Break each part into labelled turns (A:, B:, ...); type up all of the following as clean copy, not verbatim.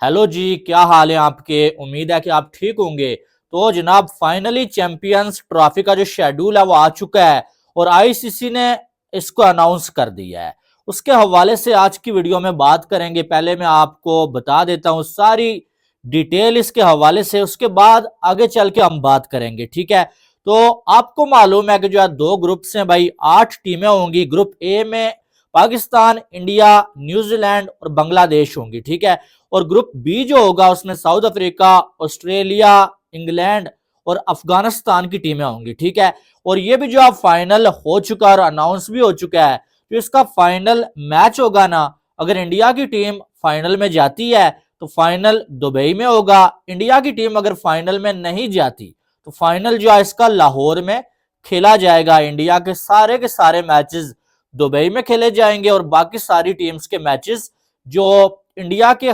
A: Hello जी, क्या हाल है आपके। उम्मीद है कि आप ठीक होंगे। तो जनाब, फाइनली चैंपियंस ट्रॉफी का जो शेड्यूल है वो आ चुका है और आईसीसी ने इसको अनाउंस कर दिया है। उसके हवाले से आज की वीडियो में बात करेंगे। पहले मैं आपको बता देता हूँ सारी डिटेल इसके हवाले से, उसके बाद आगे चल के हम बात करेंगे, ठीक है। तो आपको मालूम है कि जो है दो ग्रुप्स हैं भाई, 8 टीमें होंगी। ग्रुप ए में पाकिस्तान, इंडिया, न्यूजीलैंड और बांग्लादेश होंगी, ठीक है। और ग्रुप बी जो होगा उसमें साउथ अफ्रीका, ऑस्ट्रेलिया, इंग्लैंड और अफगानिस्तान की टीमें होंगी, ठीक है। और ये भी जो अब फाइनल हो चुका और अनाउंस भी हो चुका है। जो इसका फाइनल मैच होगा ना, अगर इंडिया की टीम फाइनल में जाती है तो फाइनल दुबई में होगा। इंडिया की टीम अगर फाइनल में नहीं जाती तो फाइनल जो है इसका लाहौर में खेला जाएगा। इंडिया के सारे मैचेस दुबई में खेले जाएंगे और बाकी सारी टीम्स के मैचेस जो इंडिया के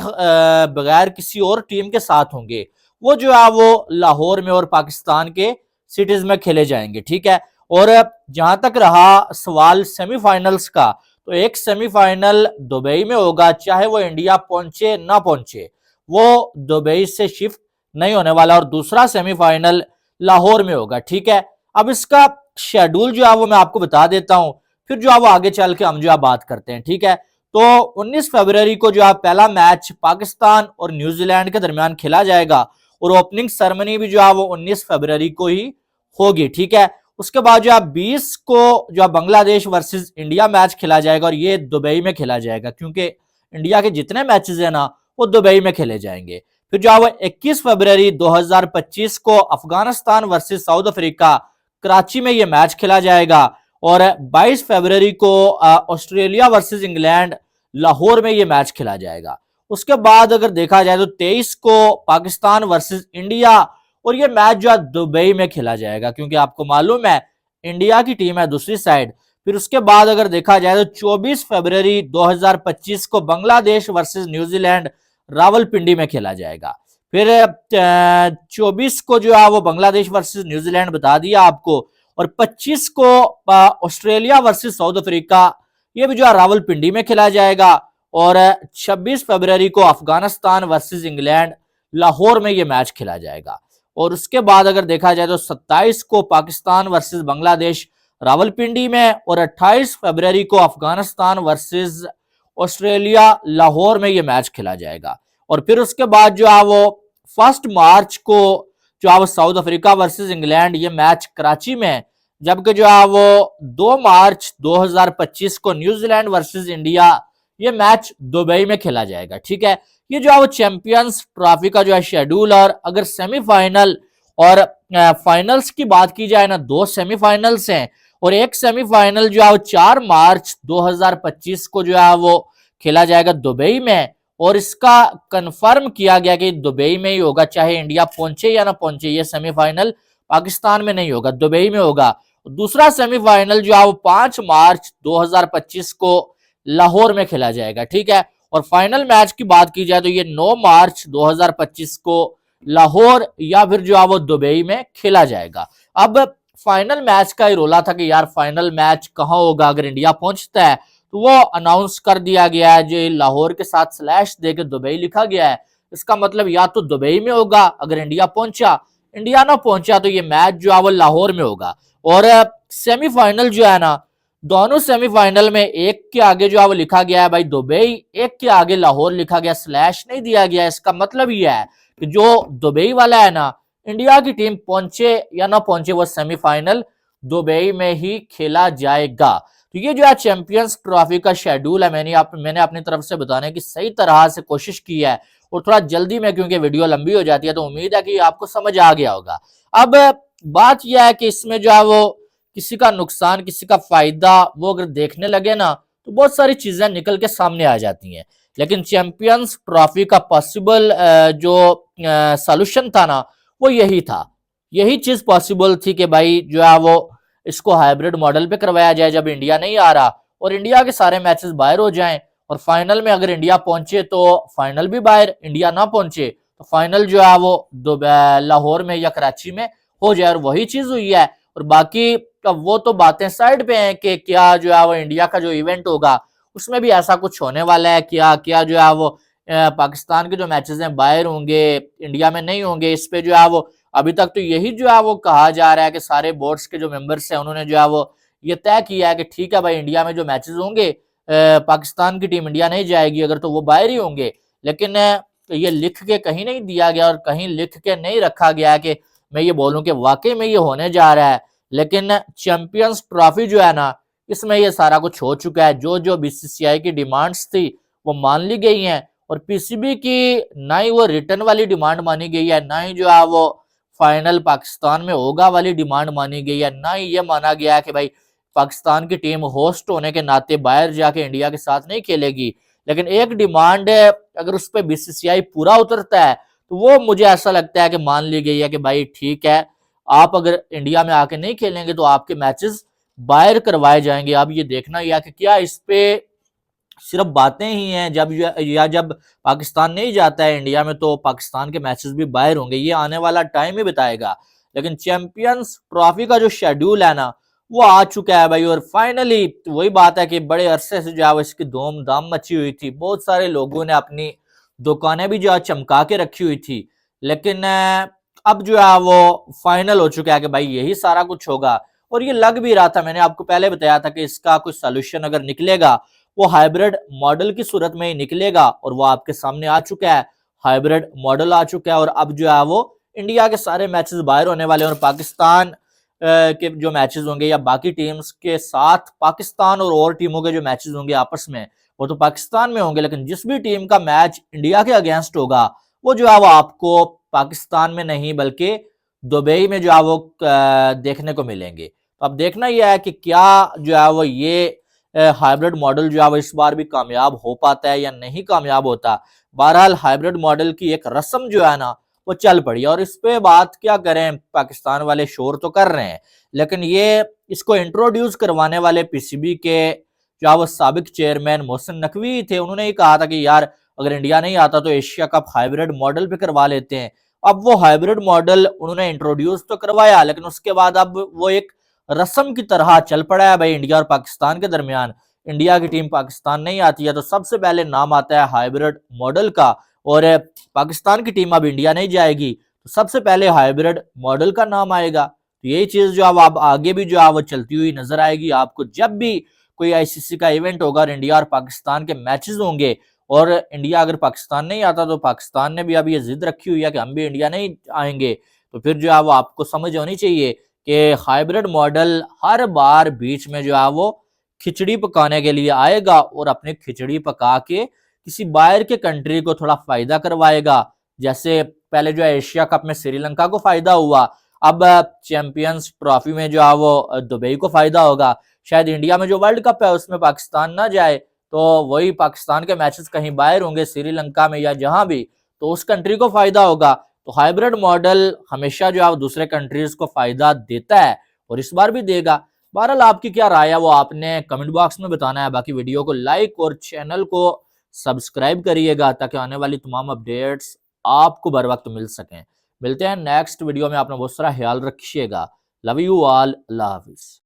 A: बगैर किसी और टीम के साथ होंगे वो जो है वो लाहौर में और पाकिस्तान के सिटीज में खेले जाएंगे, ठीक है। और जहां तक रहा सवाल सेमीफाइनल्स का, तो एक सेमीफाइनल दुबई में होगा, चाहे वो इंडिया पहुंचे ना पहुंचे, वो दुबई से शिफ्ट नहीं होने वाला। और दूसरा सेमीफाइनल लाहौर में होगा, ठीक है। अब इसका शेड्यूल जो है वो मैं आपको बता देता हूं, फिर जो है वो आगे चल के हम जो है बात करते हैं, ठीक है। तो 19 फरवरी को जो है पहला मैच पाकिस्तान और न्यूजीलैंड के दरमियान खेला जाएगा और ओपनिंग सेरेमनी भी जो है वो 19 फरवरी को ही होगी, ठीक है। उसके बाद जो है 20 को जो है बांग्लादेश वर्सेस इंडिया मैच खेला जाएगा और ये दुबई में खेला जाएगा, क्योंकि इंडिया के जितने मैचेस है ना वो दुबई में खेले जाएंगे। फिर जो है वो 21 फरवरी 2025 को Afghanistan versus south Africa Karachi में ये मैच खेला जाएगा और 22 फरवरी को ऑस्ट्रेलिया वर्सेस इंग्लैंड लाहौर में ये मैच खेला जाएगा। उसके बाद अगर देखा जाए तो 23 को पाकिस्तान वर्सेस इंडिया, और ये मैच जो है दुबई में खेला जाएगा, क्योंकि आपको मालूम है इंडिया की टीम है दूसरी साइड। फिर उसके बाद अगर देखा जाए तो 24 फरवरी 2025 को बांग्लादेश वर्सेस न्यूजीलैंड रावलपिंडी में खेला जाएगा। फिर 24 को जो है वो बांग्लादेश वर्सेस न्यूजीलैंड बता दिया आपको, और 25 को ऑस्ट्रेलिया वर्सेस साउथ अफ्रीका, ये भी जो है रावलपिंडी में खेला जाएगा। और 26 फरवरी को अफगानिस्तान वर्सेस इंग्लैंड लाहौर में ये मैच खेला जाएगा। और उसके बाद अगर देखा जाए तो 27 को पाकिस्तान वर्सेस बांग्लादेश रावलपिंडी में, और 28 फरवरी को अफगानिस्तान वर्सेस ऑस्ट्रेलिया लाहौर में ये मैच खेला जाएगा। और फिर उसके बाद जो है वो 1 मार्च को जो है वो साउथ अफ्रीका वर्सेस इंग्लैंड ये मैच कराची में, जबकि जो है वो 2 मार्च 2025 को न्यूजीलैंड वर्सेस इंडिया ये मैच दुबई में खेला जाएगा, ठीक है। ये जो है वो चैंपियंस ट्रॉफी का जो है शेड्यूल। और अगर सेमीफाइनल और फाइनल्स की बात की जाए ना, 2 सेमीफाइनल्स हैं और एक सेमीफाइनल जो है वो 4 मार्च 2025 को जो है वो खेला जाएगा दुबई में। और इसका कंफर्म किया गया कि दुबई में ही होगा, चाहे इंडिया पहुंचे या ना पहुंचे, ये सेमीफाइनल पाकिस्तान में नहीं होगा, दुबई में होगा। दूसरा सेमीफाइनल जो है वो 5 मार्च 2025 को लाहौर में खेला जाएगा, ठीक है। और फाइनल मैच की बात की जाए तो ये 9 मार्च 2025 को लाहौर या फिर जो है वो दुबई में खेला जाएगा। अब फाइनल मैच का ही रोला था कि यार फाइनल मैच कहां होगा, अगर इंडिया पहुंचता है तो वो अनाउंस कर दिया गया है, जो लाहौर के साथ स्लैश देके दुबई लिखा गया है, इसका मतलब या तो दुबई में होगा अगर इंडिया पहुंचा, इंडिया ना पहुंचा तो ये मैच जो है वो लाहौर में होगा। और सेमीफाइनल जो है ना, दोनों सेमीफाइनल में एक के आगे जो है वो लिखा गया है भाई दुबई, एक के आगे लाहौर लिखा गया, स्लैश नहीं दिया गया। इसका मतलब यह है कि जो दुबई वाला है ना, इंडिया की टीम पहुंचे या ना पहुंचे वो सेमीफाइनल दुबई में ही खेला जाएगा। तो ये जो है चैंपियंस ट्रॉफी का शेड्यूल है, मैंने अपनी तरफ से बताने की सही तरह से कोशिश की है, और थोड़ा जल्दी में क्योंकि वीडियो लंबी हो जाती है तो उम्मीद है कि आपको समझ आ गया होगा। अब बात यह है कि इसमें जो है वो किसी का नुकसान किसी का फायदा वो अगर देखने लगे ना तो बहुत सारी चीजें निकल के सामने आ जाती हैं। लेकिन चैंपियंस ट्रॉफी का पॉसिबल जो सॉल्यूशन था ना वो यही था, यही चीज पॉसिबल थी कि भाई जो है वो इसको हाइब्रिड मॉडल पे करवाया जाए जब इंडिया नहीं आ रहा, और इंडिया के सारे मैचेस बाहर हो जाएं, और फाइनल में अगर इंडिया पहुंचे तो फाइनल भी बाहर, इंडिया ना पहुंचे तो फाइनल जो है वो लाहौर में या कराची में हो जाए। और वही चीज हुई है। और बाकी वो तो बातें साइड पे हैं कि क्या जो है वो इंडिया का जो इवेंट होगा उसमें भी ऐसा कुछ होने वाला है, क्या क्या जो है वो पाकिस्तान के जो मैचेस हैं बाहर होंगे, इंडिया में नहीं होंगे, इस पे जो है वो अभी तक तो यही जो है वो कहा जा रहा है कि सारे बोर्ड्स के जो मेंबर्स हैं उन्होंने जो है वो ये तय किया है कि ठीक है भाई, इंडिया में जो मैचेस होंगे पाकिस्तान की टीम इंडिया नहीं जाएगी अगर, तो वो बाहर ही होंगे। लेकिन ये लिख के कहीं नहीं दिया गया और कहीं लिख के नहीं रखा गया कि मैं ये बोलूं कि वाकई में ये होने जा रहा है। लेकिन चैंपियंस ट्रॉफी जो है ना, इसमें ये सारा कुछ हो चुका है। जो जो बीसीसीआई की डिमांड्स थी वो मान ली गई हैं, और पीसीबी की ना ही वो रिटर्न वाली डिमांड मानी गई है, ना ही जो है वो फाइनल पाकिस्तान में होगा वाली डिमांड मानी गई है, ना ही ये माना गया है कि भाई पाकिस्तान की टीम होस्ट होने के नाते बाहर जाके इंडिया के साथ नहीं खेलेगी। लेकिन एक डिमांड अगर उस पर बीसीसीआई पूरा उतरता है तो वो मुझे ऐसा लगता है कि मान ली गई है कि भाई ठीक है, आप अगर इंडिया में आके नहीं खेलेंगे तो आपके मैचेस बाहर करवाए जाएंगे। अब ये देखना ही है कि क्या इस पे सिर्फ बातें ही हैं, जब पाकिस्तान नहीं जाता है इंडिया में तो पाकिस्तान के मैचेस भी बाहर होंगे, ये आने वाला टाइम ही बताएगा। लेकिन चैंपियंस ट्रॉफी का जो शेड्यूल है ना, वो आ चुका है भाई। और फाइनली वही बात है कि बड़े अरसे से जो है इसकी धूम धाम मची हुई थी, बहुत सारे लोगों ने अपनी दुकानें भी जो है चमका के रखी हुई थी। लेकिन अब जो है वो फाइनल हो चुका है कि भाई यही सारा कुछ होगा। और ये लग भी रहा था, मैंने आपको पहले बताया था कि इसका कोई सोल्यूशन अगर निकलेगा वो हाइब्रिड मॉडल की सूरत में ही निकलेगा, और वो आपके सामने आ चुका है। हाइब्रिड मॉडल आ चुका है और अब जो है वो इंडिया के सारे मैचेस बाहर होने वाले हैं, और पाकिस्तान के जो मैचेस होंगे या बाकी टीम्स के साथ पाकिस्तान और टीमों के जो मैचेस होंगे आपस में, वो तो पाकिस्तान में होंगे। लेकिन जिस भी टीम का मैच इंडिया के अगेंस्ट होगा वो जो है वो आपको पाकिस्तान में नहीं बल्कि दुबई में जो है वो देखने को मिलेंगे। तो अब देखना यह है कि क्या जो है वो ये हाइब्रिड मॉडल जो है वो इस बार भी कामयाब हो पाता है या नहीं कामयाब होता। बहरहाल हाइब्रिड मॉडल की एक रस्म जो है ना वो चल पड़ी, और इस पे बात क्या करें, पाकिस्तान वाले शोर तो कर रहे हैं, लेकिन ये इसको इंट्रोड्यूस करवाने वाले पीसीबी के जो है वो साबिक चेयरमैन मोहसिन नकवी थे। उन्होंने ही कहा था कि यार अगर इंडिया नहीं आता तो एशिया कप हाइब्रिड मॉडल पे करवा लेते हैं। अब वो हाइब्रिड मॉडल उन्होंने इंट्रोड्यूस तो करवाया, लेकिन उसके बाद अब वो एक रस्म की तरह चल पड़ा है भाई इंडिया और पाकिस्तान के दरमियान। इंडिया की टीम पाकिस्तान नहीं आती है तो सबसे पहले नाम आता है हाइब्रिड मॉडल का, और पाकिस्तान की टीम अब इंडिया नहीं जाएगी तो सबसे पहले हाइब्रिड मॉडल का नाम आएगा। तो यही चीज जो अब आगे भी जो है वो चलती हुई नजर आएगी आपको। जब भी कोई आईसीसी का इवेंट होगा और इंडिया और पाकिस्तान के मैचेस होंगे, और इंडिया अगर पाकिस्तान नहीं आता तो पाकिस्तान ने भी अब ये जिद रखी हुई है कि हम भी इंडिया नहीं आएंगे, तो फिर जो है वो आपको समझ होनी चाहिए कि हाइब्रिड मॉडल हर बार बीच में जो है वो खिचड़ी पकाने के लिए आएगा और अपनी खिचड़ी पका के किसी बाहर के कंट्री को थोड़ा फायदा करवाएगा। जैसे पहले जो है एशिया कप में श्रीलंका को फायदा हुआ, अब चैंपियंस ट्रॉफी में जो है वो दुबई को फायदा होगा। शायद इंडिया में जो वर्ल्ड कप है उसमें पाकिस्तान ना जाए तो वही पाकिस्तान के मैचेस कहीं बाहर होंगे श्रीलंका में या जहां भी, तो उस कंट्री को फायदा होगा। तो हाइब्रिड मॉडल हमेशा जो है दूसरे कंट्रीज को फायदा देता है और इस बार भी देगा। बहरहाल आपकी क्या राय है वो आपने कमेंट बॉक्स में बताना है। बाकी वीडियो को लाइक और चैनल को सब्सक्राइब करिएगा ताकि आने वाली तमाम अपडेट्स आपको बर वक्त मिल सकें। मिलते हैं नेक्स्ट वीडियो में, अपना बहुत सारा ख्याल रखिएगा। Love you all, Allah Hafiz.